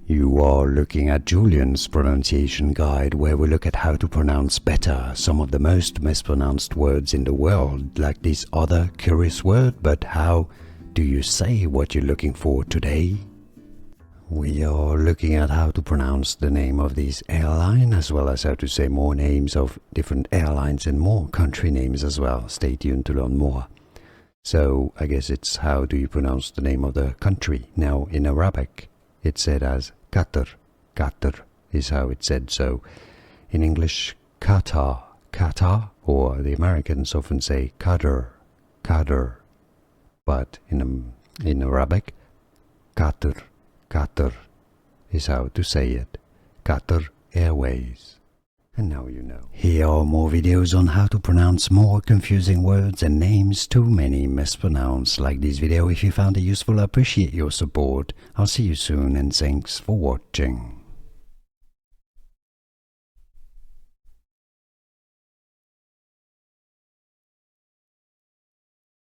You are looking at Julian's pronunciation guide, where we look at how to pronounce better some of the most mispronounced words in the world, like this other curious word. But how do you say what you're looking for today? We are looking at how to pronounce the name of this airline, as well as how to say more names of different airlines and more country names as well. Stay tuned to learn more. So I guess it's how do you pronounce the name of the country. Now in Arabic it's said as Qatar. Qatar is how it's said. So in English, Qatar, Qatar, or the Americans often say Qatar, Qatar. But in Arabic, Qatar, Qatar is how to say it. Qatar Airways. And now you know. Here are more videos on how to pronounce more confusing words and names too many mispronounced. Like this video if you found it useful. I appreciate your support. I'll see you soon and thanks for watching.